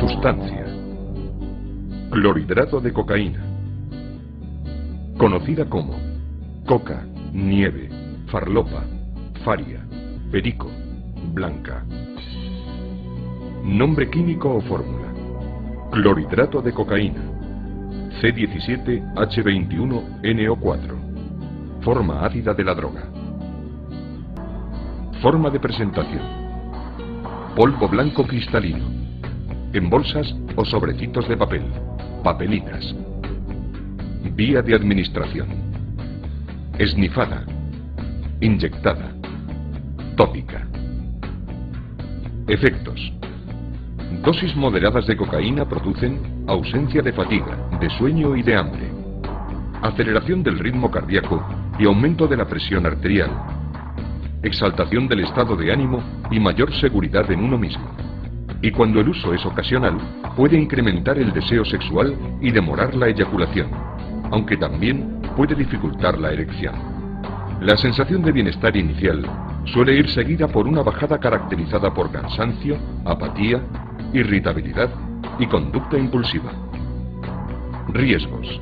Sustancia: clorhidrato de cocaína, conocida como coca, nieve, farlopa, faria, perico, blanca. Nombre químico o fórmula: clorhidrato de cocaína, C17H21NO4. Forma ácida de la droga. Forma de presentación: polvo blanco cristalino, en bolsas o sobrecitos de papel, papelinas. Vía de administración: esnifada, inyectada, tópica. Efectos: dosis moderadas de cocaína producen ausencia de fatiga, de sueño y de hambre, aceleración del ritmo cardíaco y aumento de la presión arterial, exaltación del estado de ánimo y mayor seguridad en uno mismo. Y cuando el uso es ocasional, puede incrementar el deseo sexual y demorar la eyaculación, aunque también puede dificultar la erección. La sensación de bienestar inicial suele ir seguida por una bajada caracterizada por cansancio, apatía, irritabilidad y conducta impulsiva. Riesgos: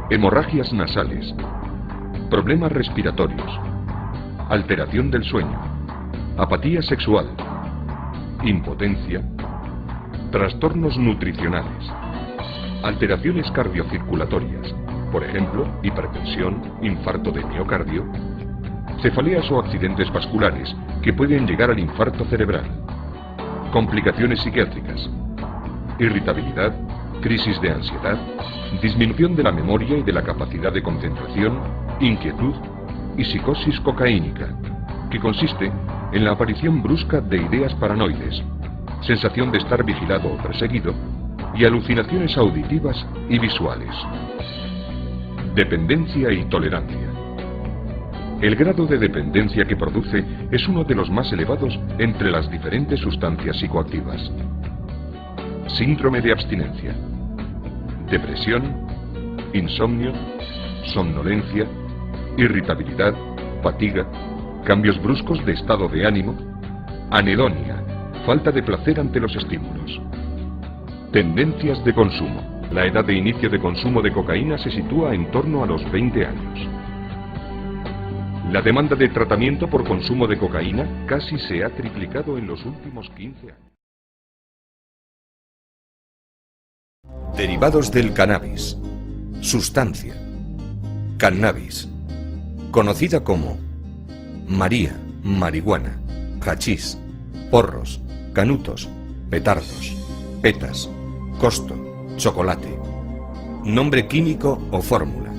hemorragias nasales, problemas respiratorios, alteración del sueño, apatía sexual, impotencia, trastornos nutricionales, alteraciones cardiocirculatorias, por ejemplo, hipertensión, infarto de miocardio, cefaleas o accidentes vasculares que pueden llegar al infarto cerebral, complicaciones psiquiátricas, irritabilidad, crisis de ansiedad, disminución de la memoria y de la capacidad de concentración, inquietud y psicosis cocaínica, que consiste en la aparición brusca de ideas paranoides, sensación de estar vigilado o perseguido y alucinaciones auditivas y visuales. Dependencia y tolerancia. El grado de dependencia que produce es uno de los más elevados entre las diferentes sustancias psicoactivas. Síndrome de abstinencia, depresión, insomnio, somnolencia, irritabilidad, fatiga, cambios bruscos de estado de ánimo, anedonia, falta de placer ante los estímulos. Tendencias de consumo. La edad de inicio de consumo de cocaína se sitúa en torno a los 20 años. La demanda de tratamiento por consumo de cocaína casi se ha triplicado en los últimos 15 años. Derivados del cannabis. Sustancia: cannabis, conocida como María, marihuana, hachís, porros, canutos, petardos, petas, costo, chocolate. Nombre químico o fórmula: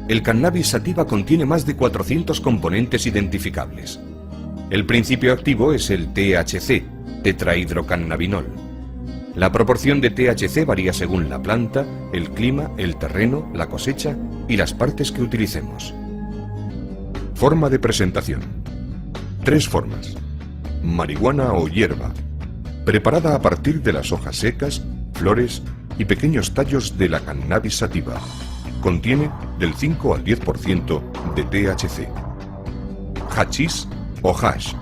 el cannabis sativa contiene más de 400 componentes identificables. El principio activo es el THC, tetrahidrocannabinol. La proporción de THC varía según la planta, el clima, el terreno, la cosecha y las partes que utilicemos. Forma de presentación: 3 formas. Marihuana o hierba, preparada a partir de las hojas secas, flores y pequeños tallos de la cannabis sativa. Contiene del 5 al 10% de THC. Hachís o hash.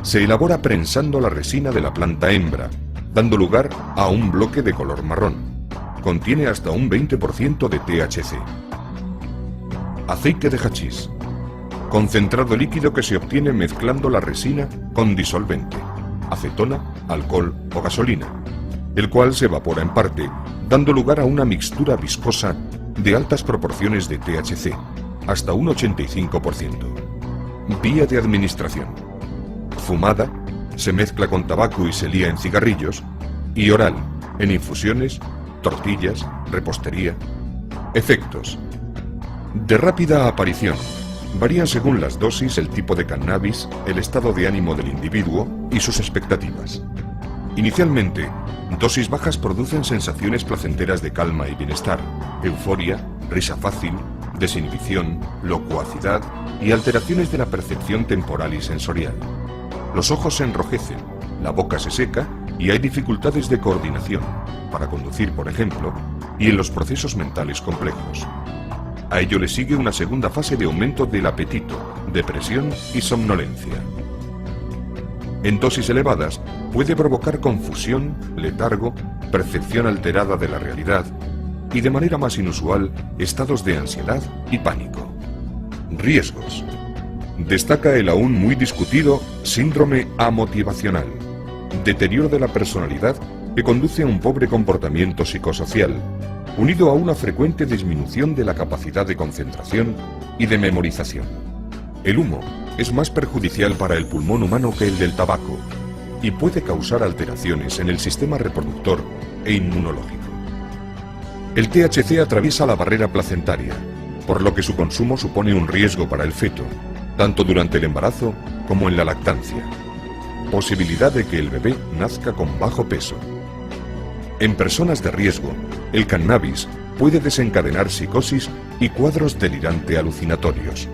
Se elabora prensando la resina de la planta hembra, dando lugar a un bloque de color marrón. Contiene hasta un 20% de THC. Aceite de hachís. Concentrado líquido que se obtiene mezclando la resina con disolvente, acetona, alcohol o gasolina, el cual se evapora en parte, dando lugar a una mixtura viscosa de altas proporciones de THC, hasta un 85%. Vía de administración: fumada, se mezcla con tabaco y se lía en cigarrillos, y oral, en infusiones, tortillas, repostería. Efectos: de rápida aparición. Varían según las dosis, el tipo de cannabis, el estado de ánimo del individuo y sus expectativas. Inicialmente, dosis bajas producen sensaciones placenteras de calma y bienestar, euforia, risa fácil, desinhibición, locuacidad y alteraciones de la percepción temporal y sensorial. Los ojos se enrojecen, la boca se seca y hay dificultades de coordinación, para conducir, por ejemplo, y en los procesos mentales complejos. A ello le sigue una segunda fase de aumento del apetito, depresión y somnolencia. En dosis elevadas puede provocar confusión, letargo, percepción alterada de la realidad y, de manera más inusual, estados de ansiedad y pánico. Riesgos. Destaca el aún muy discutido síndrome amotivacional, deterioro de la personalidad que conduce a un pobre comportamiento psicosocial, unido a una frecuente disminución de la capacidad de concentración y de memorización. El humo es más perjudicial para el pulmón humano que el del tabaco y puede causar alteraciones en el sistema reproductor e inmunológico. El THC atraviesa la barrera placentaria, por lo que su consumo supone un riesgo para el feto, tanto durante el embarazo como en la lactancia. Posibilidad de que el bebé nazca con bajo peso. En personas de riesgo, el cannabis puede desencadenar psicosis y cuadros delirante alucinatorios.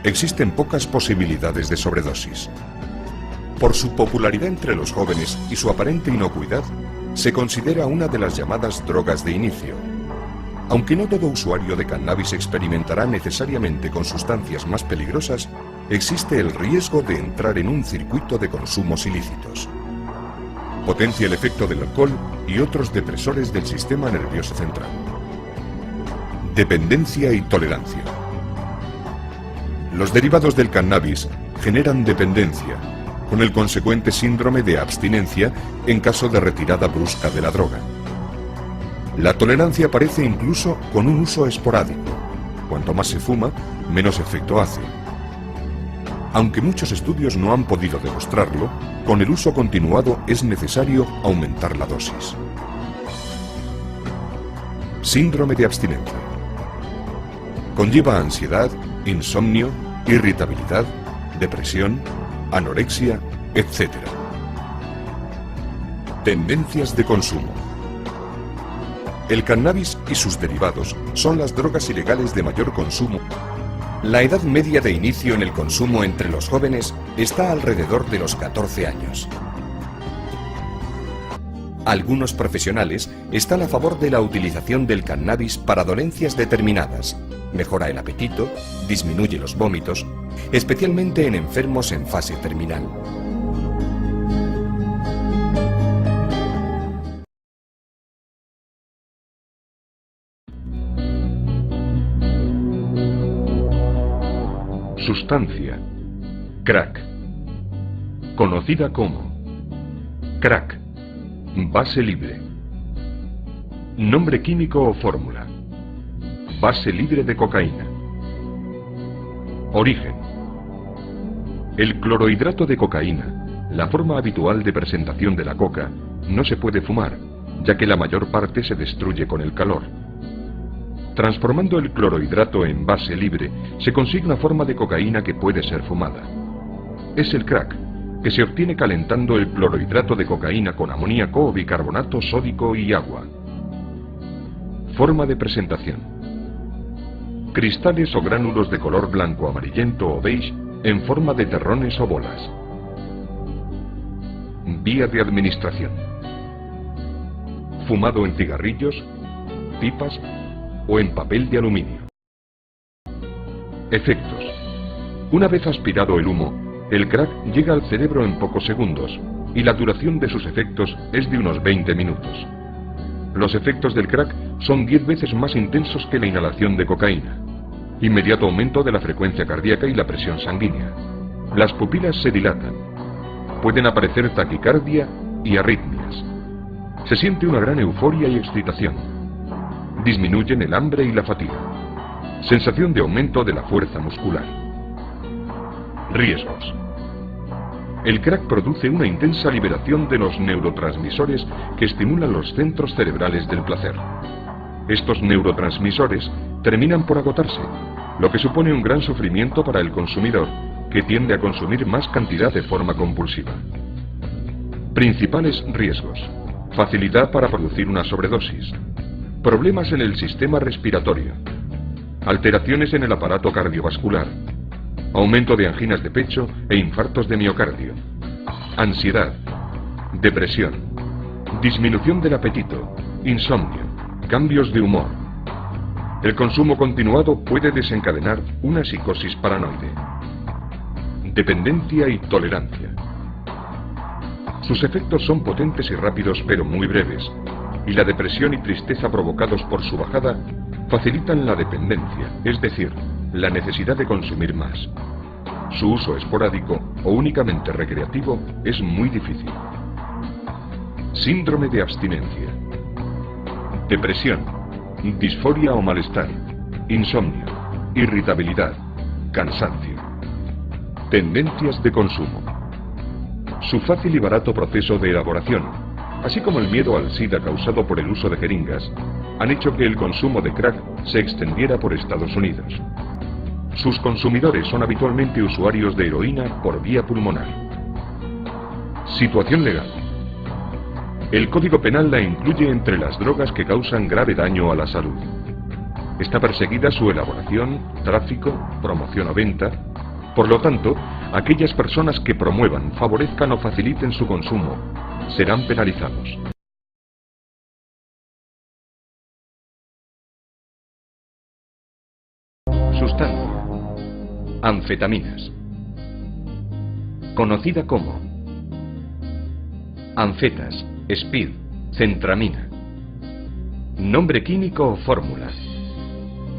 Existen pocas posibilidades de sobredosis. Por su popularidad entre los jóvenes y su aparente inocuidad, se considera una de las llamadas drogas de inicio. Aunque no todo usuario de cannabis experimentará necesariamente con sustancias más peligrosas, existe el riesgo de entrar en un circuito de consumos ilícitos. Potencia el efecto del alcohol y otros depresores del sistema nervioso central. Dependencia y tolerancia. Los derivados del cannabis generan dependencia, con el consecuente síndrome de abstinencia en caso de retirada brusca de la droga. La tolerancia aparece incluso con un uso esporádico. Cuanto más se fuma, menos efecto hace. Aunque muchos estudios no han podido demostrarlo, con el uso continuado es necesario aumentar la dosis. Síndrome de abstinencia. Conlleva ansiedad, insomnio, irritabilidad, depresión, anorexia, etc. Tendencias de consumo. El cannabis y sus derivados son las drogas ilegales de mayor consumo. La edad media de inicio en el consumo entre los jóvenes está alrededor de los 14 años. Algunos profesionales están a favor de la utilización del cannabis para dolencias determinadas. Mejora el apetito, disminuye los vómitos, especialmente en enfermos en fase terminal. Sustancia. Crack. Conocida como crack. Base libre. Nombre químico o fórmula. Base libre de cocaína. Origen. El clorhidrato de cocaína, la forma habitual de presentación de la coca, no se puede fumar, ya que la mayor parte se destruye con el calor. Transformando el clorhidrato en base libre, se consigue una forma de cocaína que puede ser fumada. Es el crack, que se obtiene calentando el clorhidrato de cocaína con amoníaco o bicarbonato sódico y agua. Forma de presentación. Cristales o gránulos de color blanco, amarillento o beige en forma de terrones o bolas. Vía de administración. Fumado en cigarrillos, pipas o en papel de aluminio. Efectos. Una vez aspirado el humo, el crack llega al cerebro en pocos segundos y la duración de sus efectos es de unos 20 minutos. Los efectos del crack son 10 veces más intensos que la inhalación de cocaína. Inmediato aumento de la frecuencia cardíaca y la presión sanguínea. Las pupilas se dilatan. Pueden aparecer taquicardia y arritmias. Se siente una gran euforia y excitación. Disminuyen el hambre y la fatiga. Sensación de aumento de la fuerza muscular. Riesgos. El crack produce una intensa liberación de los neurotransmisores que estimulan los centros cerebrales del placer. Estos neurotransmisores terminan por agotarse, lo que supone un gran sufrimiento para el consumidor, que tiende a consumir más cantidad de forma compulsiva. Principales riesgos. Facilidad para producir una sobredosis. Problemas en el sistema respiratorio. Alteraciones en el aparato cardiovascular. Aumento de anginas de pecho e infartos de miocardio. Ansiedad. Depresión. Disminución del apetito. Insomnio. Cambios de humor. El consumo continuado puede desencadenar una psicosis paranoide. Dependencia y tolerancia. Sus efectos son potentes y rápidos pero muy breves, y la depresión y tristeza provocados por su bajada facilitan la dependencia, es decir, la necesidad de consumir más. Su uso esporádico o únicamente recreativo es muy difícil. Síndrome de abstinencia. Depresión, disforia o malestar, insomnio, irritabilidad, cansancio. Tendencias de consumo. Su fácil y barato proceso de elaboración, así como el miedo al SIDA causado por el uso de jeringas, han hecho que el consumo de crack se extendiera por Estados Unidos. Sus consumidores son habitualmente usuarios de heroína por vía pulmonar. Situación legal. El Código Penal la incluye entre las drogas que causan grave daño a la salud. Está perseguida su elaboración, tráfico, promoción o venta. Por lo tanto, aquellas personas que promuevan, favorezcan o faciliten su consumo serán penalizados. Sustancia. Anfetaminas. Conocida como anfetas, speed, centramina. Nombre químico o fórmula.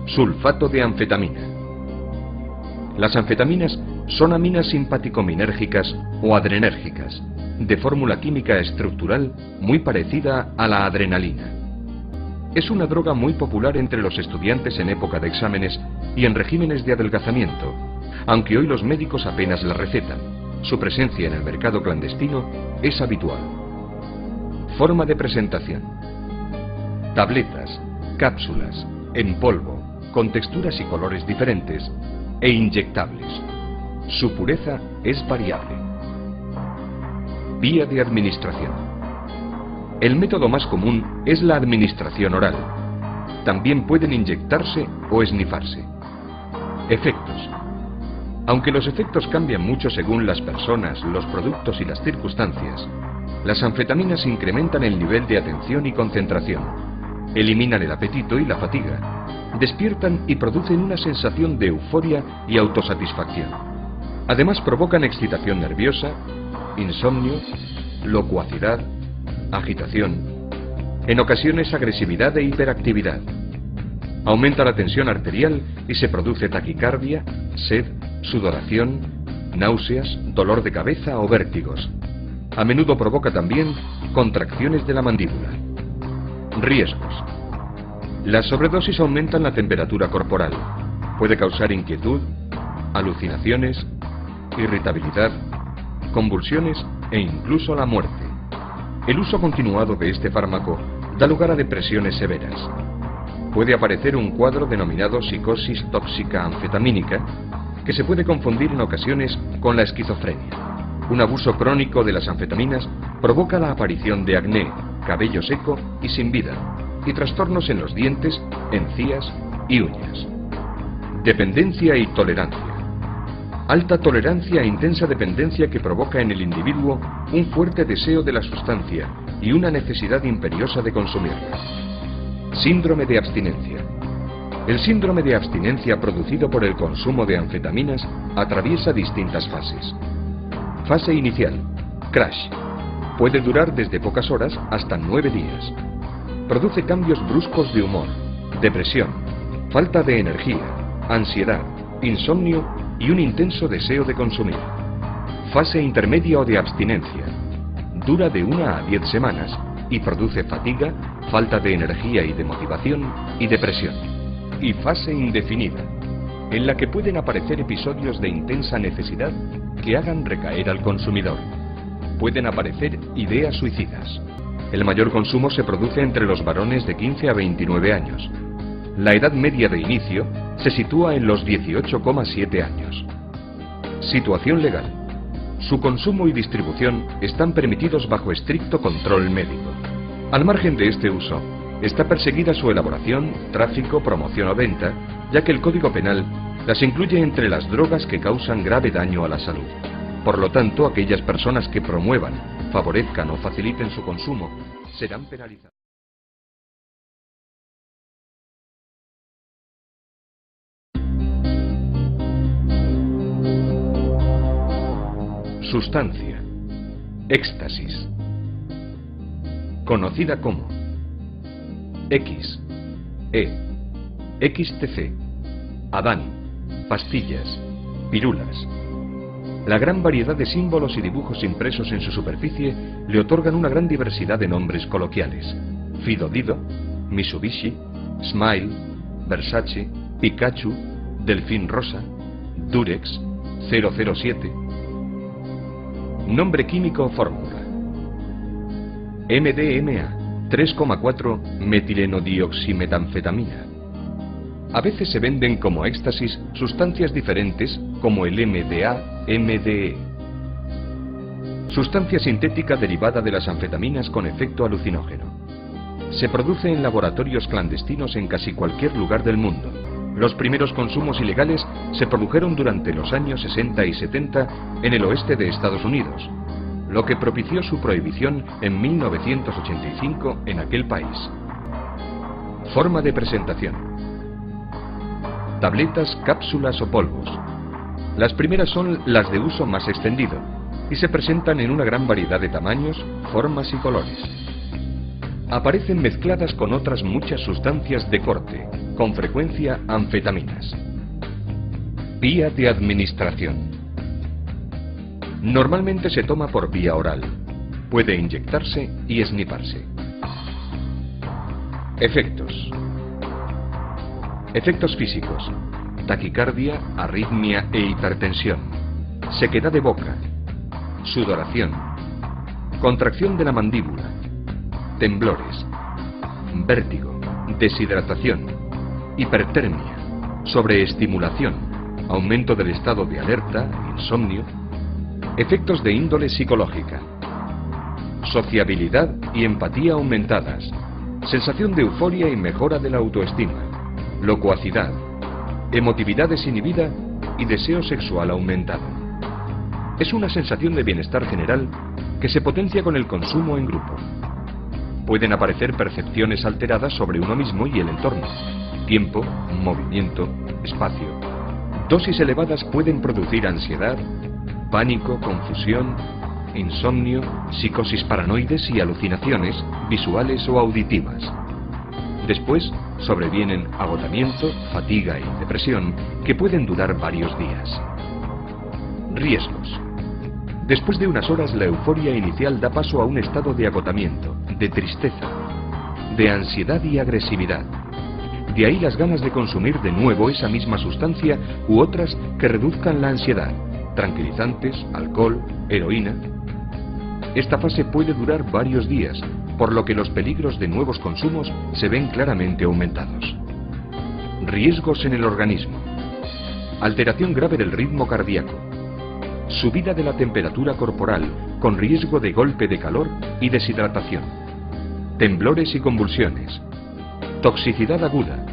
Sulfato de anfetamina. Las anfetaminas son aminas simpaticominérgicas o adrenérgicas, de fórmula química estructural muy parecida a la adrenalina. Es una droga muy popular entre los estudiantes en época de exámenes y en regímenes de adelgazamiento, aunque hoy los médicos apenas la recetan. Su presencia en el mercado clandestino es habitual. Forma de presentación. Tabletas, cápsulas, en polvo, con texturas y colores diferentes, e inyectables. Su pureza es variable. Vía de administración. El método más común es la administración oral. También pueden inyectarse o esnifarse. Efectos. Aunque los efectos cambian mucho según las personas, los productos y las circunstancias, las anfetaminas incrementan el nivel de atención y concentración, eliminan el apetito y la fatiga, despiertan y producen una sensación de euforia y autosatisfacción. Además provocan excitación nerviosa, insomnio, locuacidad, agitación, en ocasiones agresividad e hiperactividad. Aumenta la tensión arterial y se produce taquicardia, sed, sudoración, náuseas, dolor de cabeza o vértigos. A menudo provoca también contracciones de la mandíbula. Riesgos. Las sobredosis aumentan la temperatura corporal. Puede causar inquietud, alucinaciones, irritabilidad, convulsiones e incluso la muerte. El uso continuado de este fármaco da lugar a depresiones severas. Puede aparecer un cuadro denominado psicosis tóxica anfetamínica, que se puede confundir en ocasiones con la esquizofrenia. Un abuso crónico de las anfetaminas provoca la aparición de acné, cabello seco y sin vida, y trastornos en los dientes, encías y uñas. Dependencia y tolerancia. Alta tolerancia e intensa dependencia que provoca en el individuo un fuerte deseo de la sustancia y una necesidad imperiosa de consumirla. Síndrome de abstinencia. El síndrome de abstinencia producido por el consumo de anfetaminas atraviesa distintas fases. Fase inicial, crash. Puede durar desde pocas horas hasta 9 días. Produce cambios bruscos de humor, depresión, falta de energía, ansiedad, insomnio y un intenso deseo de consumir. Fase intermedia o de abstinencia. Dura de 1 a 10 semanas y produce fatiga, falta de energía y de motivación y depresión. Y fase indefinida, en la que pueden aparecer episodios de intensa necesidad que hagan recaer al consumidor. Pueden aparecer ideas suicidas. El mayor consumo se produce entre los varones de 15 a 29 años. La edad media de inicio se sitúa en los 18,7 años. Situación legal. Su consumo y distribución están permitidos bajo estricto control médico. Al margen de este uso, está perseguida su elaboración, tráfico, promoción o venta, ya que el Código Penal las incluye entre las drogas que causan grave daño a la salud. Por lo tanto, aquellas personas que promuevan, favorezcan o faciliten su consumo serán penalizadas. Sustancia. éxtasis. Conocida como X, E, XTC, Adán, pastillas, pirulas. La gran variedad de símbolos y dibujos impresos en su superficie le otorgan una gran diversidad de nombres coloquiales: Fido Dido, Mitsubishi, Smile, Versace, Pikachu, Delfín Rosa, Durex, 007. Nombre químico o fórmula: MDMA, 3,4 metilenodioximetanfetamina. A veces se venden como éxtasis sustancias diferentes como el MDA-MDE. Sustancia sintética derivada de las anfetaminas con efecto alucinógeno. Se produce en laboratorios clandestinos en casi cualquier lugar del mundo. Los primeros consumos ilegales se produjeron durante los años 60 y 70 en el oeste de Estados Unidos, lo que propició su prohibición en 1985 en aquel país. Forma de presentación: tabletas, cápsulas o polvos. Las primeras son las de uso más extendido y se presentan en una gran variedad de tamaños, formas y colores. Aparecen mezcladas con otras muchas sustancias de corte, con frecuencia anfetaminas. Vía de administración: normalmente se toma por vía oral. Puede inyectarse y esniparse. Efectos: efectos físicos: taquicardia, arritmia e hipertensión, sequedad de boca, sudoración, contracción de la mandíbula, temblores, vértigo, deshidratación, hipertermia, sobreestimulación, aumento del estado de alerta, insomnio. Efectos de índole psicológica: sociabilidad y empatía aumentadas, sensación de euforia y mejora de la autoestima, locuacidad, emotividad desinhibida y deseo sexual aumentado. Es una sensación de bienestar general que se potencia con el consumo en grupo. Pueden aparecer percepciones alteradas sobre uno mismo y el entorno: tiempo, movimiento, espacio. Dosis elevadas pueden producir ansiedad, pánico, confusión, insomnio, psicosis paranoides y alucinaciones visuales o auditivas. Después sobrevienen agotamiento, fatiga y depresión que pueden durar varios días. Riesgos: después de unas horas la euforia inicial da paso a un estado de agotamiento, de tristeza, de ansiedad y agresividad. De ahí las ganas de consumir de nuevo esa misma sustancia u otras que reduzcan la ansiedad: tranquilizantes, alcohol, heroína. Esta fase puede durar varios días, por lo que los peligros de nuevos consumos se ven claramente aumentados. Riesgos en el organismo: alteración grave del ritmo cardíaco, subida de la temperatura corporal con riesgo de golpe de calor y deshidratación, temblores y convulsiones, toxicidad aguda.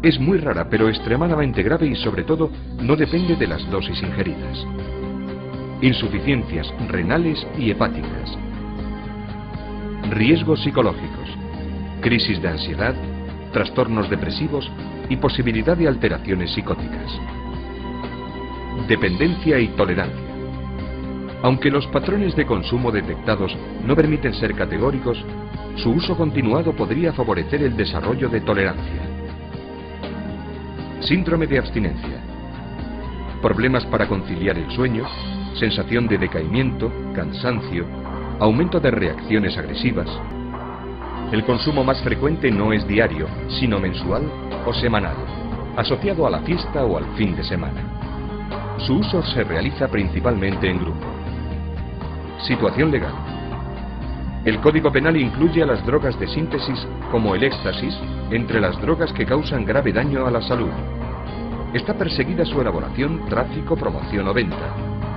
Es muy rara pero extremadamente grave y sobre todo no depende de las dosis ingeridas. Insuficiencias renales y hepáticas. Riesgos psicológicos: crisis de ansiedad, trastornos depresivos y posibilidad de alteraciones psicóticas. Dependencia y tolerancia. Aunque los patrones de consumo detectados no permiten ser categóricos, su uso continuado podría favorecer el desarrollo de tolerancia. Síndrome de abstinencia: problemas para conciliar el sueño, sensación de decaimiento, cansancio, aumento de reacciones agresivas. El consumo más frecuente no es diario, sino mensual o semanal, asociado a la fiesta o al fin de semana. Su uso se realiza principalmente en grupo. Situación legal: el Código Penal incluye a las drogas de síntesis como el éxtasis entre las drogas que causan grave daño a la salud. Está perseguida su elaboración, tráfico, promoción o venta.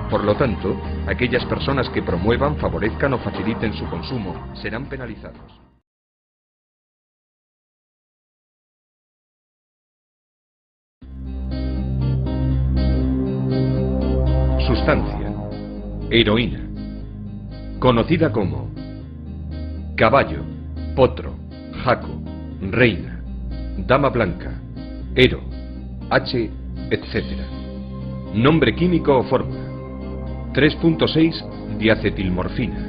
Por lo tanto, aquellas personas que promuevan, favorezcan o faciliten su consumo serán penalizados. Sustancia: heroína. Conocida como caballo, potro, jaco, reina, dama blanca, ero, H, etc. Nombre químico o fórmula: 3.6 diacetilmorfina.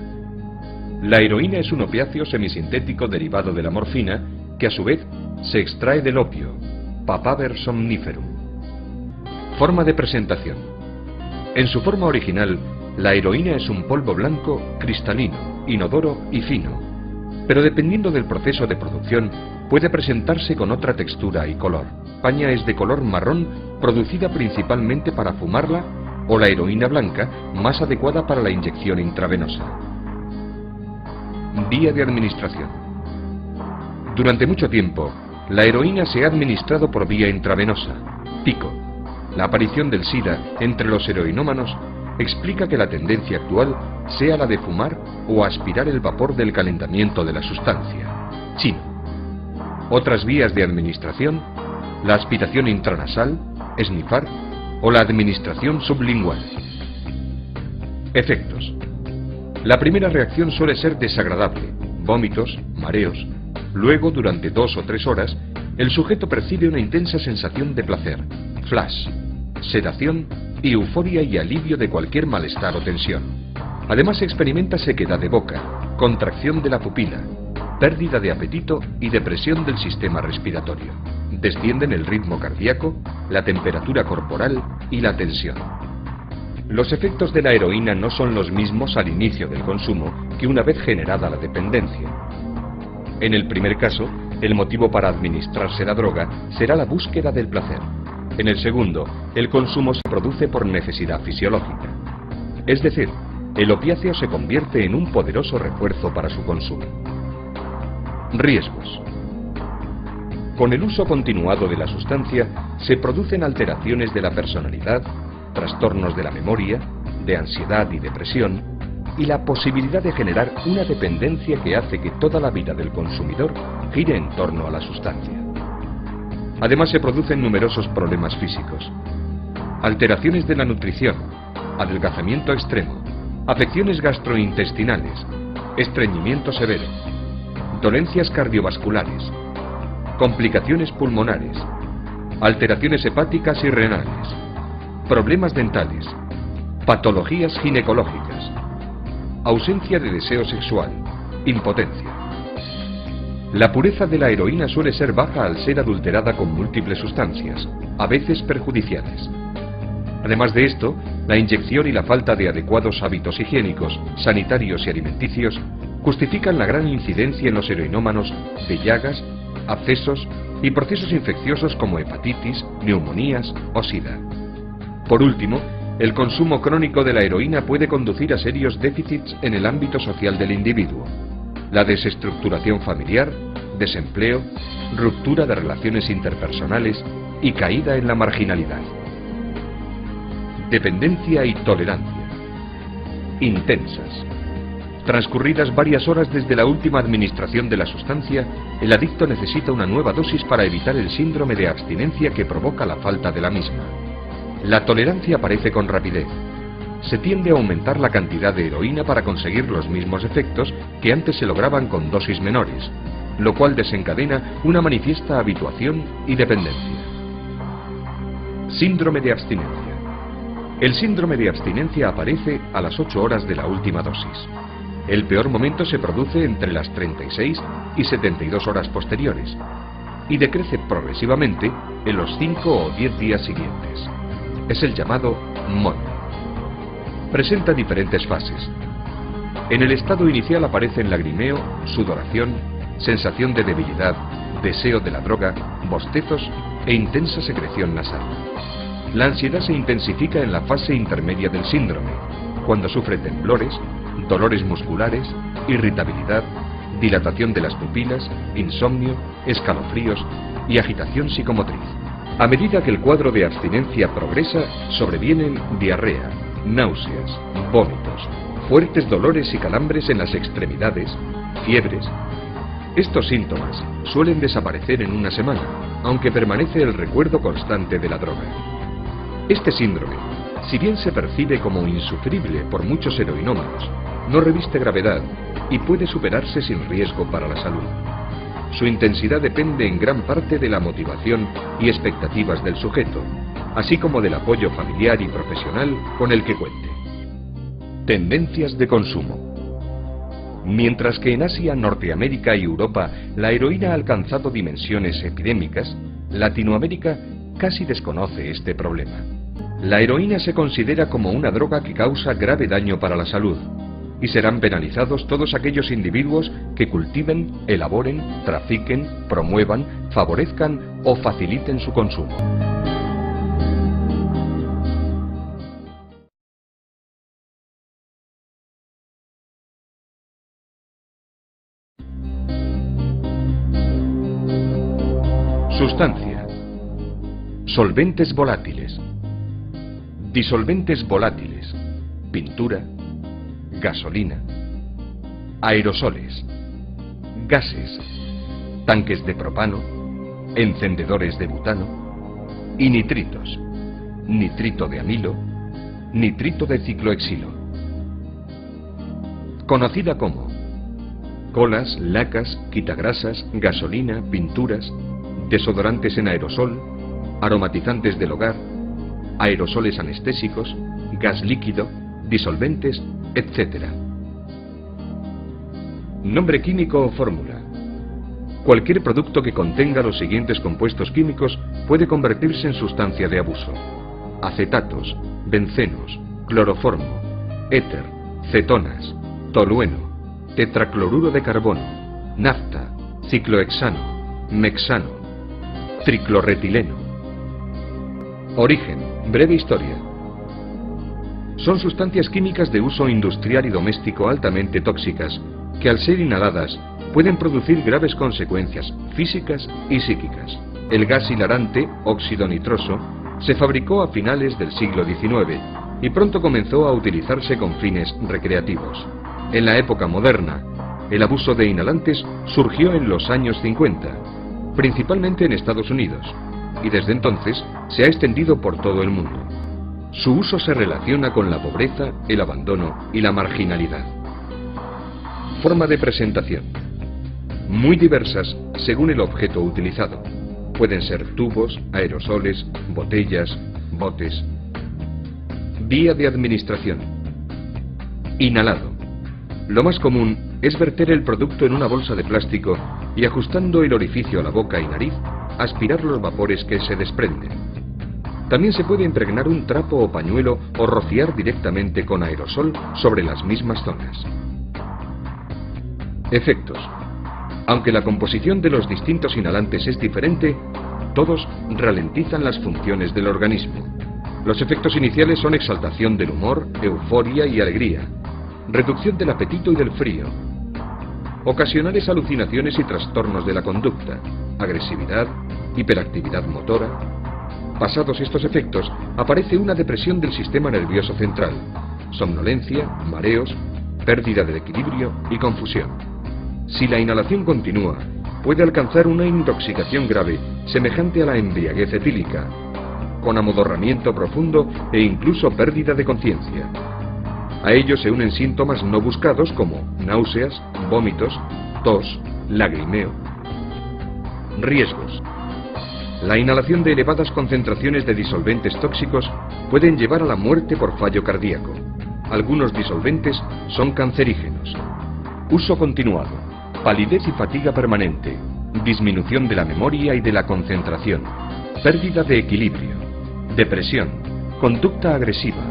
La heroína es un opiáceo semisintético derivado de la morfina que a su vez se extrae del opio, Papaver somniferum. Forma de presentación. En su forma original, la heroína es un polvo blanco, cristalino, inodoro y fino, pero dependiendo del proceso de producción puede presentarse con otra textura y color. Paña es de color marrón, producida principalmente para fumarla, o la heroína blanca, más adecuada para la inyección intravenosa. Vía de administración. Durante mucho tiempo, la heroína se ha administrado por vía intravenosa. Pico. La aparición del SIDA entre los heroinómanos explica que la tendencia actual sea la de fumar o aspirar el vapor del calentamiento de la sustancia. Chino. Otras vías de administración: la aspiración intranasal, snifar, o la administración sublingual. Efectos. La primera reacción suele ser desagradable, vómitos, mareos. Luego, durante 2 o 3 horas, el sujeto percibe una intensa sensación de placer, flash, sedación y euforia y alivio de cualquier malestar o tensión. Además experimenta sequedad de boca, contracción de la pupila, pérdida de apetito y depresión del sistema respiratorio. Descienden el ritmo cardíaco, la temperatura corporal y la tensión. Los efectos de la heroína no son los mismos al inicio del consumo que una vez generada la dependencia. En el primer caso, el motivo para administrarse la droga será la búsqueda del placer. En el segundo, el consumo se produce por necesidad fisiológica. Es decir, el opiáceo se convierte en un poderoso refuerzo para su consumo. Riesgos. Con el uso continuado de la sustancia se producen alteraciones de la personalidad, trastornos de la memoria, de ansiedad y depresión, y la posibilidad de generar una dependencia que hace que toda la vida del consumidor gire en torno a la sustancia. Además se producen numerosos problemas físicos: alteraciones de la nutrición, adelgazamiento extremo, afecciones gastrointestinales, estreñimiento severo, dolencias cardiovasculares, complicaciones pulmonares, alteraciones hepáticas y renales, problemas dentales, patologías ginecológicas, ausencia de deseo sexual, impotencia. La pureza de la heroína suele ser baja al ser adulterada con múltiples sustancias, a veces perjudiciales. Además de esto, la inyección y la falta de adecuados hábitos higiénicos, sanitarios y alimenticios justifican la gran incidencia en los heroinómanos de llagas, abscesos y procesos infecciosos como hepatitis, neumonías o SIDA. Por último, el consumo crónico de la heroína puede conducir a serios déficits en el ámbito social del individuo: la desestructuración familiar, desempleo, ruptura de relaciones interpersonales y caída en la marginalidad. Dependencia y tolerancia. Intensas. Transcurridas varias horas desde la última administración de la sustancia, el adicto necesita una nueva dosis para evitar el síndrome de abstinencia que provoca la falta de la misma. La tolerancia aparece con rapidez. Se tiende a aumentar la cantidad de heroína para conseguir los mismos efectos que antes se lograban con dosis menores, lo cual desencadena una manifiesta habituación y dependencia. Síndrome de abstinencia. El síndrome de abstinencia aparece a las 8 horas de la última dosis. El peor momento se produce entre las 36 y 72 horas posteriores y decrece progresivamente en los 5 o 10 días siguientes. Es el llamado MON. Presenta diferentes fases. En el estado inicial aparecen lagrimeo, sudoración, sensación de debilidad, deseo de la droga, bostezos e intensa secreción nasal. La ansiedad se intensifica en la fase intermedia del síndrome, cuando sufre temblores, dolores musculares, irritabilidad, dilatación de las pupilas, insomnio, escalofríos y agitación psicomotriz. A medida que el cuadro de abstinencia progresa, sobrevienen diarrea, náuseas, vómitos, fuertes dolores y calambres en las extremidades, fiebres. Estos síntomas suelen desaparecer en una semana, aunque permanece el recuerdo constante de la droga. Este síndrome, si bien se percibe como insufrible por muchos heroinómanos, no reviste gravedad y puede superarse sin riesgo para la salud. Su intensidad depende en gran parte de la motivación y expectativas del sujeto, así como del apoyo familiar y profesional con el que cuente. Tendencias de consumo. Mientras que en Asia, Norteamérica y Europa la heroína ha alcanzado dimensiones epidémicas, Latinoamérica casi desconoce este problema. La heroína se considera como una droga que causa grave daño para la salud, y serán penalizados todos aquellos individuos que cultiven, elaboren, trafiquen, promuevan, favorezcan o faciliten su consumo. Sustancia. Solventes volátiles. Disolventes volátiles. Pintura. Gasolina. Aerosoles. Gases. Tanques de propano. Encendedores de butano. Y nitritos. Nitrito de amilo. Nitrito de ciclohexilo. Conocida como colas, lacas, quitagrasas, gasolina, pinturas, desodorantes en aerosol, aromatizantes del hogar, aerosoles anestésicos, gas líquido, disolventes, etc. Nombre químico o fórmula. Cualquier producto que contenga los siguientes compuestos químicos puede convertirse en sustancia de abuso: acetatos, bencenos, cloroformo, éter, cetonas, tolueno, tetracloruro de carbono, nafta, ciclohexano, mexano, triclorretileno. Origen, breve historia. Son sustancias químicas de uso industrial y doméstico altamente tóxicas que, al ser inhaladas, pueden producir graves consecuencias físicas y psíquicas. El gas hilarante, óxido nitroso, se fabricó a finales del siglo XIX y pronto comenzó a utilizarse con fines recreativos. En la época moderna, el abuso de inhalantes surgió en los años 50, principalmente en Estados Unidos, y desde entonces se ha extendido por todo el mundo. Su uso se relaciona con la pobreza, el abandono y la marginalidad. Forma de presentación. Muy diversas según el objeto utilizado. Pueden ser tubos, aerosoles, botellas, botes. Vía de administración. Inhalado. Lo más común es verter el producto en una bolsa de plástico y, ajustando el orificio a la boca y nariz, aspirar los vapores que se desprenden. También se puede impregnar un trapo o pañuelo o rociar directamente con aerosol sobre las mismas zonas. Efectos. Aunque la composición de los distintos inhalantes es diferente, todos ralentizan las funciones del organismo. Los efectos iniciales son exaltación del humor, euforia y alegría, reducción del apetito y del frío, ocasionales alucinaciones y trastornos de la conducta, agresividad, hiperactividad motora. Pasados estos efectos, aparece una depresión del sistema nervioso central, somnolencia, mareos, pérdida del equilibrio y confusión. Si la inhalación continúa, puede alcanzar una intoxicación grave semejante a la embriaguez etílica, con amodorramiento profundo e incluso pérdida de conciencia. A ello se unen síntomas no buscados como náuseas, vómitos, tos, lagrimeo. Riesgos. La inhalación de elevadas concentraciones de disolventes tóxicos pueden llevar a la muerte por fallo cardíaco. Algunos disolventes son cancerígenos. Uso continuado. Palidez y fatiga permanente. Disminución de la memoria y de la concentración. Pérdida de equilibrio. Depresión. Conducta agresiva.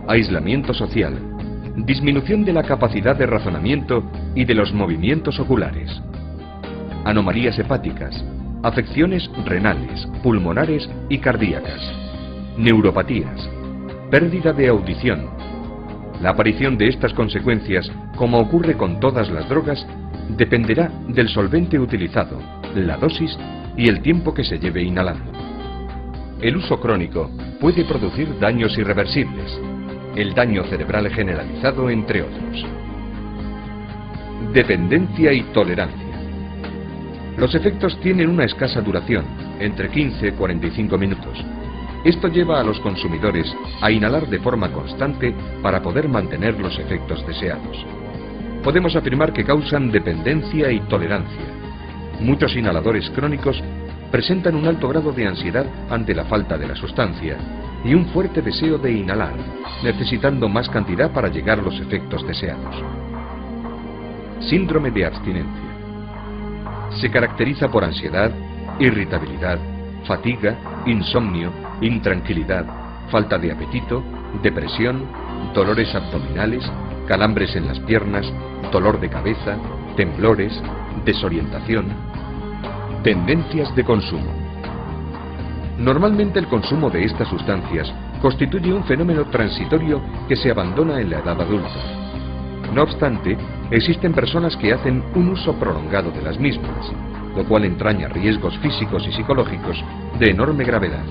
Aislamiento social. Disminución de la capacidad de razonamiento y de los movimientos oculares. Anomalías hepáticas. Afecciones renales, pulmonares y cardíacas. Neuropatías. Pérdida de audición. La aparición de estas consecuencias, como ocurre con todas las drogas, dependerá del solvente utilizado, la dosis y el tiempo que se lleve inhalando. El uso crónico puede producir daños irreversibles, el daño cerebral generalizado, entre otros. Dependencia y tolerancia. Los efectos tienen una escasa duración, entre 15 y 45 minutos. Esto lleva a los consumidores a inhalar de forma constante para poder mantener los efectos deseados. Podemos afirmar que causan dependencia y tolerancia. Muchos inhaladores crónicos presentan un alto grado de ansiedad ante la falta de la sustancia y un fuerte deseo de inhalar, necesitando más cantidad para llegar a los efectos deseados. Síndrome de abstinencia. Se caracteriza por ansiedad, irritabilidad, fatiga, insomnio, intranquilidad, falta de apetito, depresión, dolores abdominales, calambres en las piernas, dolor de cabeza, temblores, desorientación. Tendencias de consumo. Normalmente el consumo de estas sustancias constituye un fenómeno transitorio que se abandona en la edad adulta. No obstante, existen personas que hacen un uso prolongado de las mismas, lo cual entraña riesgos físicos y psicológicos de enorme gravedad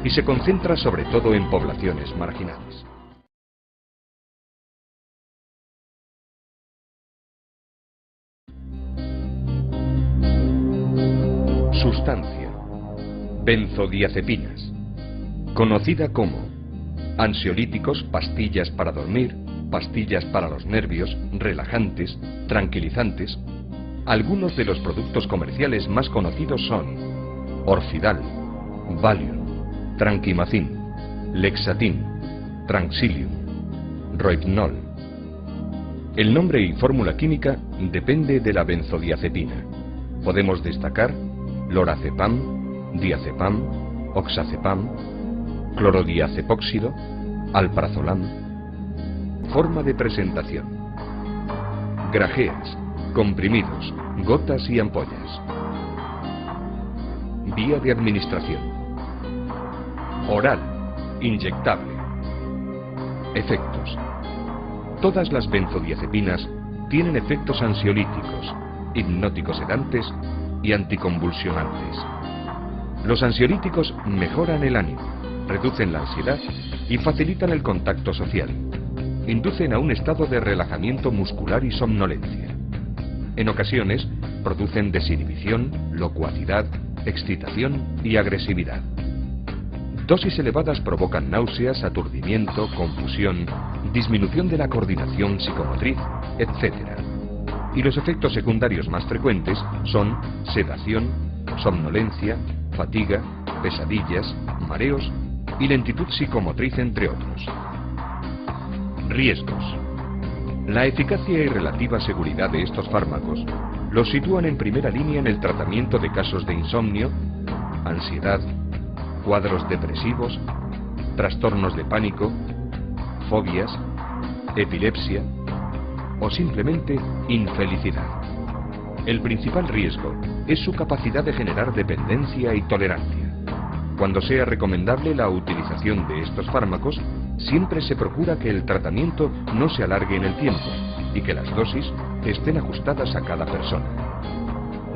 y se concentra sobre todo en poblaciones marginales. Sustancia. Benzodiazepinas. Conocida como ansiolíticos, pastillas para dormir, pastillas para los nervios, relajantes, tranquilizantes. Algunos de los productos comerciales más conocidos son Orfidal, Valium, Tranquimacin, Lexatin, Tranxilium, Rohypnol. El nombre y fórmula química depende de la benzodiazepina. Podemos destacar lorazepam, diazepam, oxazepam, clorodiazepóxido, alprazolam. Forma de presentación. Grajeas, comprimidos, gotas y ampollas. Vía de administración. Oral, inyectable. Efectos. Todas las benzodiazepinas tienen efectos ansiolíticos, hipnóticos sedantes y anticonvulsionantes. Los ansiolíticos mejoran el ánimo, reducen la ansiedad y facilitan el contacto social. Inducen a un estado de relajamiento muscular y somnolencia. En ocasiones, producen desinhibición, locuacidad, excitación y agresividad. Dosis elevadas provocan náuseas, aturdimiento, confusión, disminución de la coordinación psicomotriz, etc. Y los efectos secundarios más frecuentes son sedación, somnolencia, fatiga, pesadillas, mareos y lentitud psicomotriz, entre otros. Riesgos. La eficacia y relativa seguridad de estos fármacos los sitúan en primera línea en el tratamiento de casos de insomnio, ansiedad, cuadros depresivos, trastornos de pánico, fobias, epilepsia o simplemente infelicidad. El principal riesgo es su capacidad de generar dependencia y tolerancia. Cuando sea recomendable la utilización de estos fármacos, siempre se procura que el tratamiento no se alargue en el tiempo y que las dosis estén ajustadas a cada persona.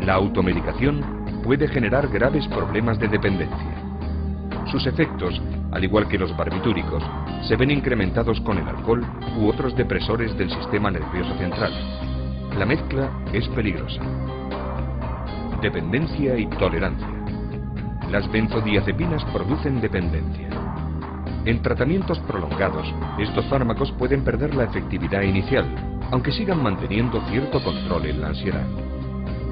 La automedicación puede generar graves problemas de dependencia. Sus efectos, al igual que los barbitúricos, se ven incrementados con el alcohol u otros depresores del sistema nervioso central. La mezcla es peligrosa. Dependencia y tolerancia. Las benzodiazepinas producen dependencia. En tratamientos prolongados, estos fármacos pueden perder la efectividad inicial, aunque sigan manteniendo cierto control en la ansiedad.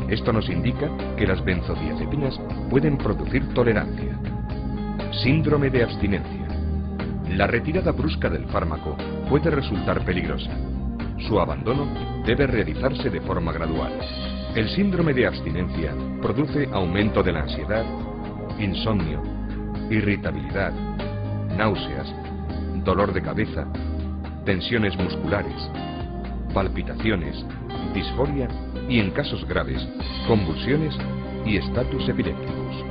Esto nos indica que las benzodiazepinas pueden producir tolerancia. Síndrome de abstinencia. La retirada brusca del fármaco puede resultar peligrosa. Su abandono debe realizarse de forma gradual. El síndrome de abstinencia produce aumento de la ansiedad, insomnio, irritabilidad, náuseas, dolor de cabeza, tensiones musculares, palpitaciones, disforia y, en casos graves, convulsiones y estatus epilépticos.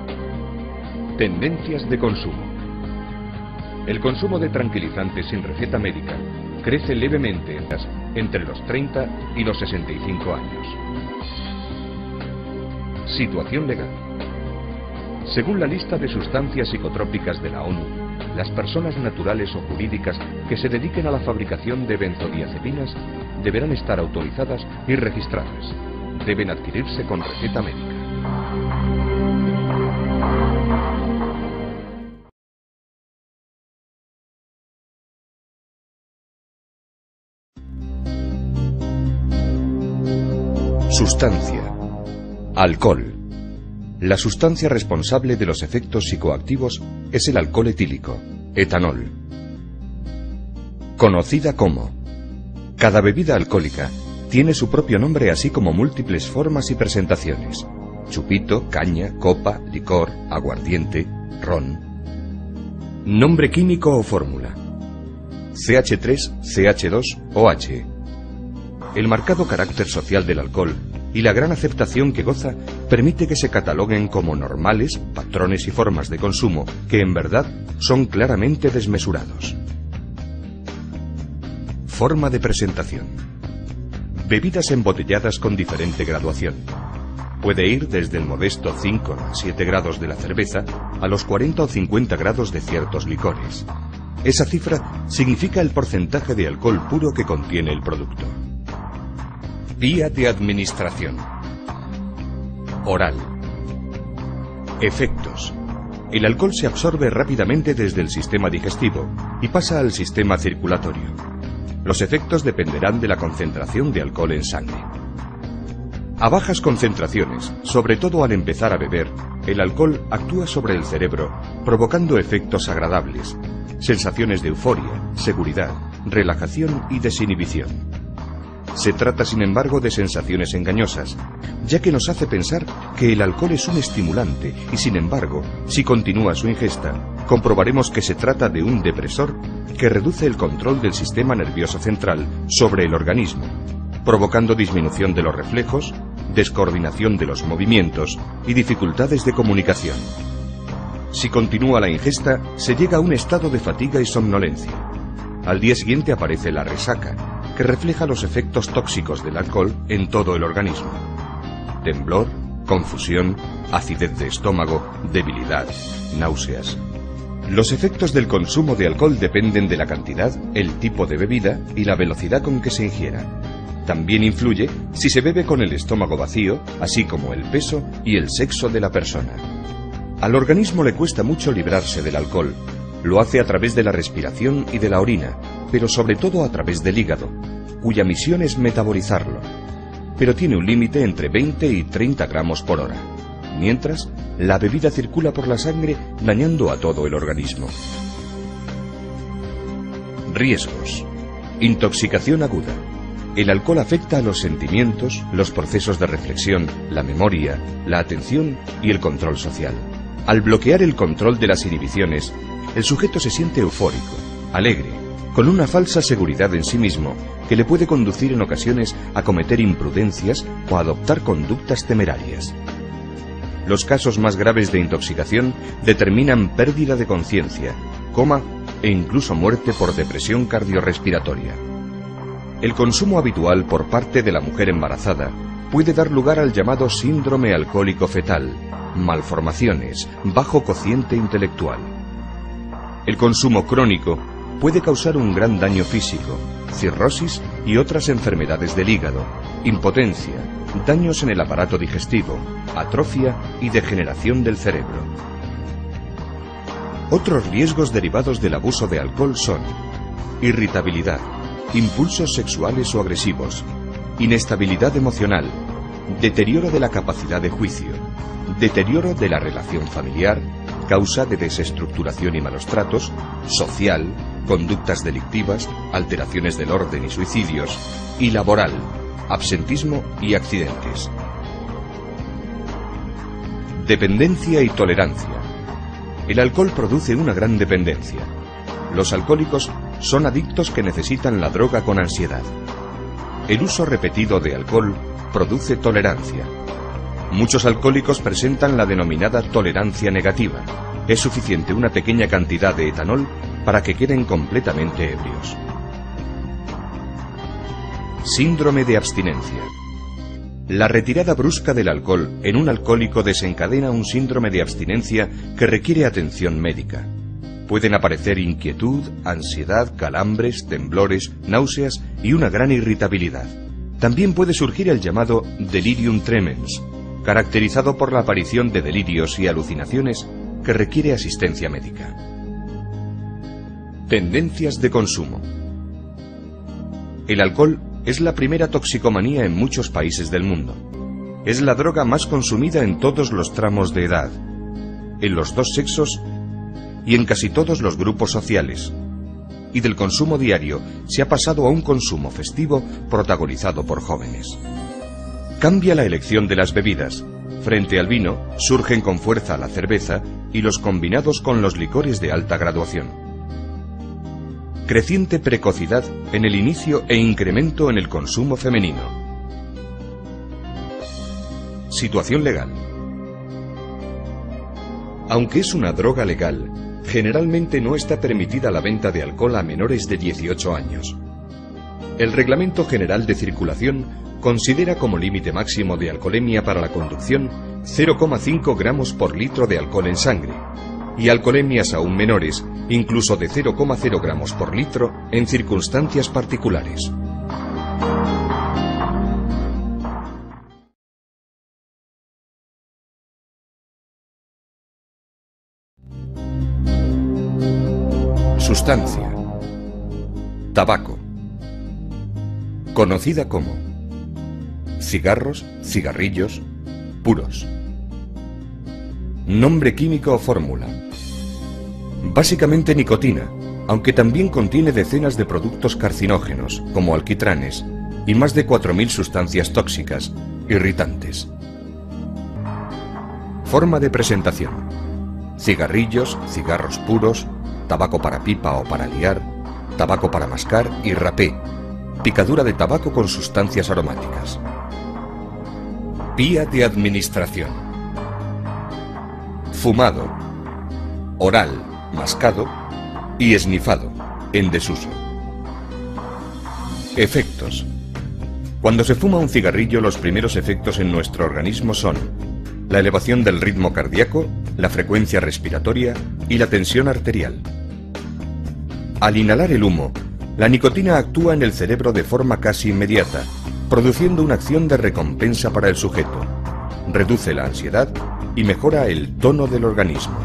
Tendencias de consumo. El consumo de tranquilizantes sin receta médica crece levemente entre los 30 y los 65 años. Situación legal. Según la lista de sustancias psicotrópicas de la ONU, las personas naturales o jurídicas que se dediquen a la fabricación de benzodiazepinas deberán estar autorizadas y registradas. Deben adquirirse con receta médica. Sustancia. Alcohol. La sustancia responsable de los efectos psicoactivos es el alcohol etílico, Etanol. Conocida como. Cada bebida alcohólica tiene su propio nombre, así como múltiples formas y presentaciones: chupito, caña, copa, licor, aguardiente, ron. Nombre químico o fórmula: CH3, CH2, OH. El marcado carácter social del alcohol y la gran aceptación que goza permite que se cataloguen como normales patrones y formas de consumo que en verdad son claramente desmesurados. Forma de presentación: bebidas embotelladas con diferente graduación. Puede ir desde el modesto 5 a 7 grados de la cerveza a los 40 o 50 grados de ciertos licores. Esa cifra significa el porcentaje de alcohol puro que contiene el producto. Vía de administración: oral. Efectos: el alcohol se absorbe rápidamente desde el sistema digestivo y pasa al sistema circulatorio. Los efectos dependerán de la concentración de alcohol en sangre. A bajas concentraciones, sobre todo al empezar a beber, el alcohol actúa sobre el cerebro, provocando efectos agradables, sensaciones de euforia, seguridad, relajación y desinhibición. Se trata, sin embargo, de sensaciones engañosas, ya que nos hace pensar que el alcohol es un estimulante y, sin embargo, si continúa su ingesta, comprobaremos que se trata de un depresor que reduce el control del sistema nervioso central sobre el organismo, provocando disminución de los reflejos, descoordinación de los movimientos y dificultades de comunicación. Si continúa la ingesta, se llega a un estado de fatiga y somnolencia. Al día siguiente aparece la resaca, que refleja los efectos tóxicos del alcohol en todo el organismo: temblor, confusión, acidez de estómago, debilidad, náuseas. Los efectos del consumo de alcohol dependen de la cantidad, el tipo de bebida y la velocidad con que se ingiera. También influye si se bebe con el estómago vacío, así como el peso y el sexo de la persona. Al organismo le cuesta mucho librarse del alcohol. Lo hace a través de la respiración y de la orina, pero sobre todo a través del hígado, cuya misión es metabolizarlo. Pero tiene un límite entre 20 y 30 gramos por hora. Mientras, la bebida circula por la sangre dañando a todo el organismo. Riesgos: intoxicación aguda. El alcohol afecta a los sentimientos, los procesos de reflexión, la memoria, la atención y el control social. Al bloquear el control de las inhibiciones, el sujeto se siente eufórico, alegre, con una falsa seguridad en sí mismo que le puede conducir en ocasiones a cometer imprudencias o a adoptar conductas temerarias. Los casos más graves de intoxicación determinan pérdida de conciencia, coma e incluso muerte por depresión cardiorrespiratoria. El consumo habitual por parte de la mujer embarazada puede dar lugar al llamado síndrome alcohólico fetal, malformaciones, bajo cociente intelectual. El consumo crónico puede causar un gran daño físico, cirrosis y otras enfermedades del hígado, impotencia, daños en el aparato digestivo, atrofia y degeneración del cerebro. Otros riesgos derivados del abuso de alcohol son irritabilidad, impulsos sexuales o agresivos, inestabilidad emocional, deterioro de la capacidad de juicio, deterioro de la relación familiar, causa de desestructuración y malos tratos, social, conductas delictivas, alteraciones del orden y suicidios, y laboral, absentismo y accidentes. Dependencia y tolerancia. El alcohol produce una gran dependencia. Los alcohólicos son adictos que necesitan la droga con ansiedad. El uso repetido de alcohol produce tolerancia. Muchos alcohólicos presentan la denominada tolerancia negativa. Es suficiente una pequeña cantidad de etanol para que queden completamente ebrios. Síndrome de abstinencia. La retirada brusca del alcohol en un alcohólico desencadena un síndrome de abstinencia que requiere atención médica. Pueden aparecer inquietud, ansiedad, calambres, temblores, náuseas y una gran irritabilidad. También puede surgir el llamado delirium tremens, caracterizado por la aparición de delirios y alucinaciones que requiere asistencia médica. Tendencias de consumo. El alcohol es la primera toxicomanía en muchos países del mundo. Es la droga más consumida en todos los tramos de edad, en los dos sexos y en casi todos los grupos sociales. Y del consumo diario se ha pasado a un consumo festivo protagonizado por jóvenes. Cambia la elección de las bebidas. Frente al vino, surgen con fuerza la cerveza y los combinados con los licores de alta graduación. Creciente precocidad en el inicio e incremento en el consumo femenino. Situación legal. Aunque es una droga legal, generalmente no está permitida la venta de alcohol a menores de 18 años. El Reglamento General de Circulación considera como límite máximo de alcoholemia para la conducción 0,5 gramos por litro de alcohol en sangre, y alcoholemias aún menores, incluso de 0,0 gramos por litro en circunstancias particulares. Sustancia. Tabaco. Conocida como cigarros, cigarrillos, puros. Nombre químico o fórmula. Básicamente nicotina, aunque también contiene decenas de productos carcinógenos, como alquitranes, y más de 4.000 sustancias tóxicas, irritantes. Forma de presentación. Cigarrillos, cigarros puros, tabaco para pipa o para liar, tabaco para mascar y rapé, picadura de tabaco con sustancias aromáticas. Vía de administración. Fumado, oral, mascado y esnifado, en desuso. Efectos. Cuando se fuma un cigarrillo, los primeros efectos en nuestro organismo son la elevación del ritmo cardíaco, la frecuencia respiratoria y la tensión arterial. Al inhalar el humo, la nicotina actúa en el cerebro de forma casi inmediata, produciendo una acción de recompensa para el sujeto. Reduce la ansiedad y mejora el tono del organismo.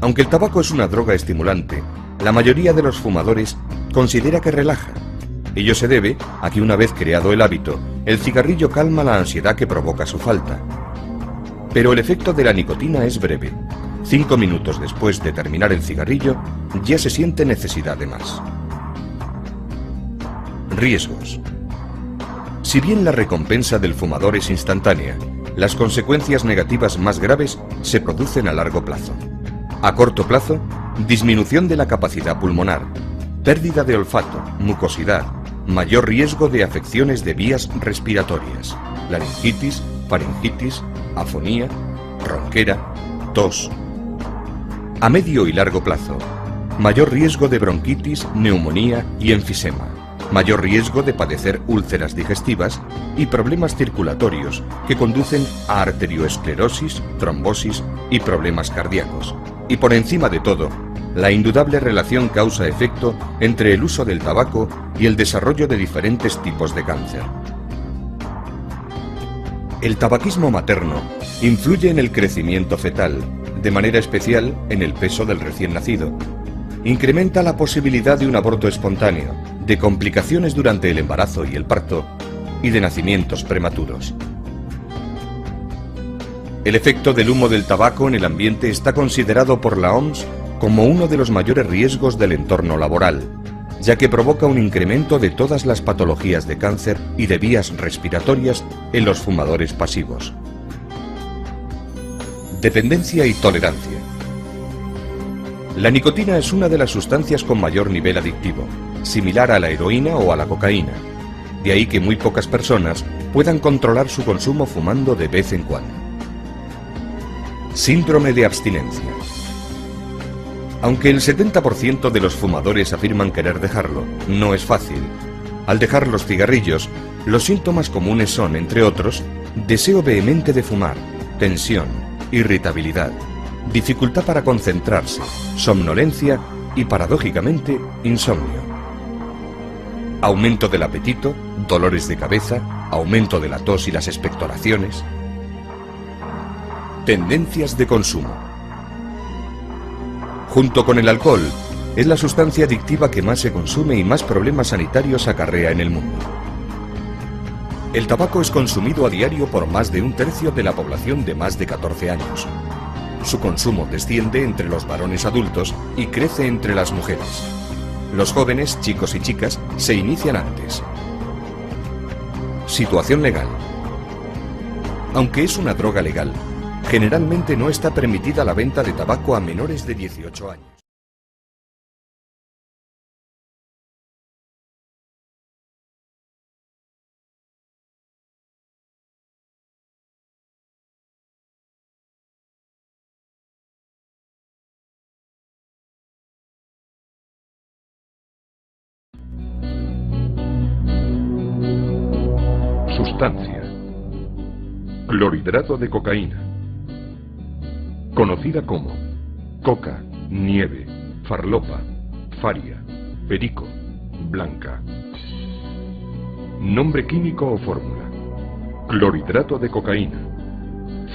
Aunque el tabaco es una droga estimulante, la mayoría de los fumadores considera que relaja. Ello se debe a que una vez creado el hábito, el cigarrillo calma la ansiedad que provoca su falta. Pero el efecto de la nicotina es breve. 5 minutos después de terminar el cigarrillo, ya se siente necesidad de más. Riesgos. Si bien la recompensa del fumador es instantánea, las consecuencias negativas más graves se producen a largo plazo. A corto plazo, disminución de la capacidad pulmonar, pérdida de olfato, mucosidad, mayor riesgo de afecciones de vías respiratorias, laringitis, faringitis, afonía, ronquera, tos. A medio y largo plazo, mayor riesgo de bronquitis, neumonía y enfisema, mayor riesgo de padecer úlceras digestivas y problemas circulatorios que conducen a arterioesclerosis, trombosis y problemas cardíacos. Y por encima de todo, la indudable relación causa-efecto entre el uso del tabaco y el desarrollo de diferentes tipos de cáncer. El tabaquismo materno influye en el crecimiento fetal, de manera especial en el peso del recién nacido. Incrementa la posibilidad de un aborto espontáneo, de complicaciones durante el embarazo y el parto, y de nacimientos prematuros. El efecto del humo del tabaco en el ambiente está considerado por la OMS como uno de los mayores riesgos del entorno laboral, ya que provoca un incremento de todas las patologías de cáncer y de vías respiratorias en los fumadores pasivos. Dependencia y tolerancia. La nicotina es una de las sustancias con mayor nivel adictivo, similar a la heroína o a la cocaína. De ahí que muy pocas personas puedan controlar su consumo fumando de vez en cuando. Síndrome de abstinencia. Aunque el 70% de los fumadores afirman querer dejarlo, no es fácil. Al dejar los cigarrillos, los síntomas comunes son, entre otros, deseo vehemente de fumar, tensión, irritabilidad, dificultad para concentrarse, somnolencia y, paradójicamente, insomnio. Aumento del apetito, dolores de cabeza, aumento de la tos y las expectoraciones. Tendencias de consumo. Junto con el alcohol, es la sustancia adictiva que más se consume y más problemas sanitarios acarrea en el mundo. El tabaco es consumido a diario por más de 1/3 de la población de más de 14 años. Su consumo desciende entre los varones adultos y crece entre las mujeres. Los jóvenes, chicos y chicas, se inician antes. Situación legal. Aunque es una droga legal, generalmente no está permitida la venta de tabaco a menores de 18 años. Sustancia: clorhidrato de cocaína, conocida como coca, nieve, farlopa, faria, perico, blanca. Nombre químico o fórmula: clorhidrato de cocaína,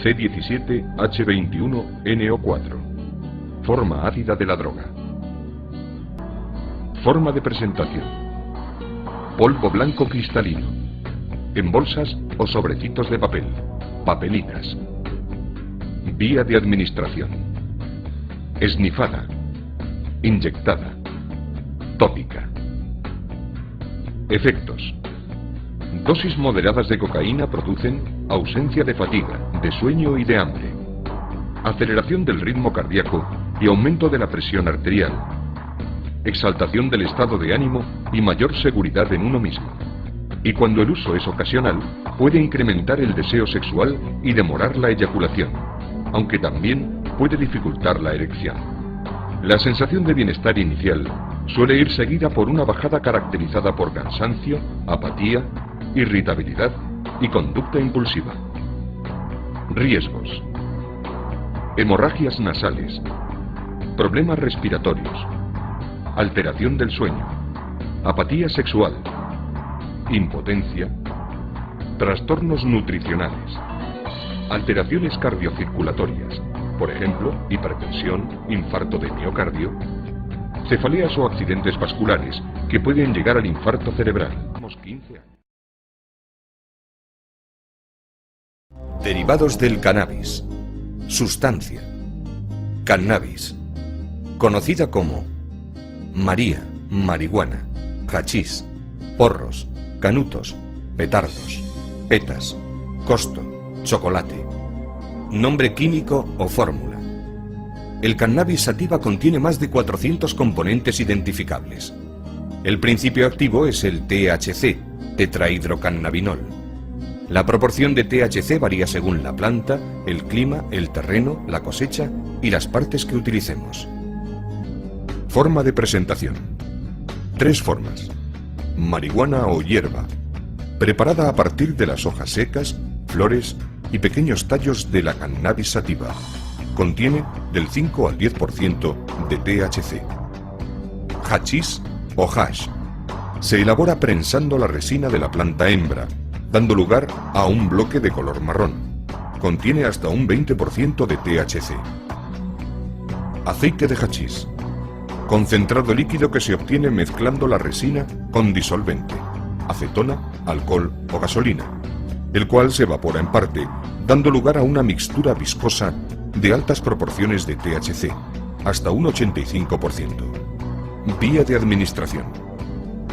C17H21NO4. Forma ácida de la droga. Forma de presentación: polvo blanco cristalino, en bolsas o sobrecitos de papel, papelinas. Vía de administración: esnifada, inyectada, tópica. Efectos: dosis moderadas de cocaína producen ausencia de fatiga, de sueño y de hambre, aceleración del ritmo cardíaco y aumento de la presión arterial, exaltación del estado de ánimo y mayor seguridad en uno mismo. Y cuando el uso es ocasional, puede incrementar el deseo sexual y demorar la eyaculación, aunque también puede dificultar la erección. La sensación de bienestar inicial suele ir seguida por una bajada caracterizada por cansancio, apatía, irritabilidad y conducta impulsiva. Riesgos: hemorragias nasales, problemas respiratorios, alteración del sueño, apatía sexual, impotencia, trastornos nutricionales, alteraciones cardiocirculatorias, por ejemplo, hipertensión, infarto de miocardio, cefaleas o accidentes vasculares que pueden llegar al infarto cerebral. 15 años. Derivados del cannabis. Sustancia: cannabis, conocida como María, marihuana, hachís, porros, canutos, petardos, petas, costo, chocolate. Nombre químico o fórmula: el cannabis sativa contiene más de 400 componentes identificables. El principio activo es el THC, tetrahidrocannabinol. La proporción de THC varía según la planta, el clima, el terreno, la cosecha y las partes que utilicemos. Forma de presentación: 3 formas. Marihuana o hierba, preparada a partir de las hojas secas, flores y pequeños tallos de la cannabis sativa. Contiene del 5 al 10% de THC. Hachís o hash. Se elabora prensando la resina de la planta hembra, dando lugar a un bloque de color marrón. Contiene hasta un 20% de THC. Aceite de hachís. Concentrado líquido que se obtiene mezclando la resina con disolvente, acetona, alcohol o gasolina, el cual se evapora en parte, dando lugar a una mixtura viscosa de altas proporciones de THC, hasta un 85%. Vía de administración: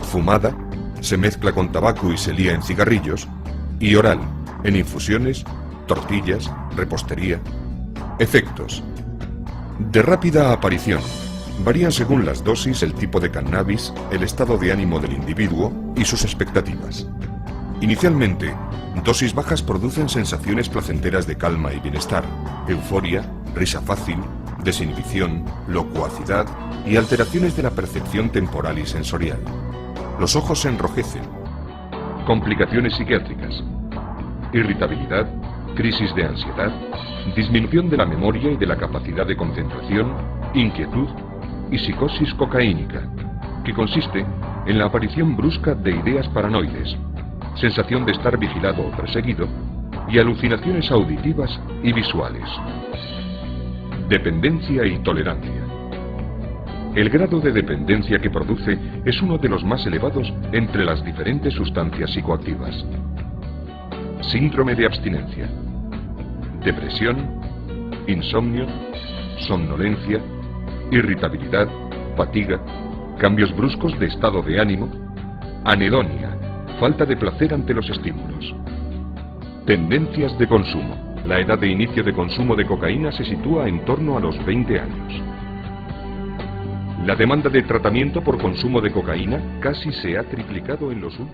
fumada, se mezcla con tabaco y se lía en cigarrillos, y oral, en infusiones, tortillas, repostería. Efectos: de rápida aparición. Varían según las dosis, el tipo de cannabis, el estado de ánimo del individuo y sus expectativas. Inicialmente, dosis bajas producen sensaciones placenteras de calma y bienestar, euforia, risa fácil, desinhibición, locuacidad y alteraciones de la percepción temporal y sensorial. Los ojos se enrojecen. Complicaciones psiquiátricas: irritabilidad, crisis de ansiedad, disminución de la memoria y de la capacidad de concentración, inquietud y psicosis cocaínica, que consiste en la aparición brusca de ideas paranoides, sensación de estar vigilado o perseguido y alucinaciones auditivas y visuales. Dependencia y tolerancia. El grado de dependencia que produce es uno de los más elevados entre las diferentes sustancias psicoactivas. Síndrome de abstinencia, depresión insomnio, somnolencia, irritabilidad, fatiga, cambios bruscos de estado de ánimo, anedonia, falta de placer ante los estímulos. Tendencias de consumo. La edad de inicio de consumo de cocaína se sitúa en torno a los 20 años. La demanda de tratamiento por consumo de cocaína casi se ha triplicado en los últimos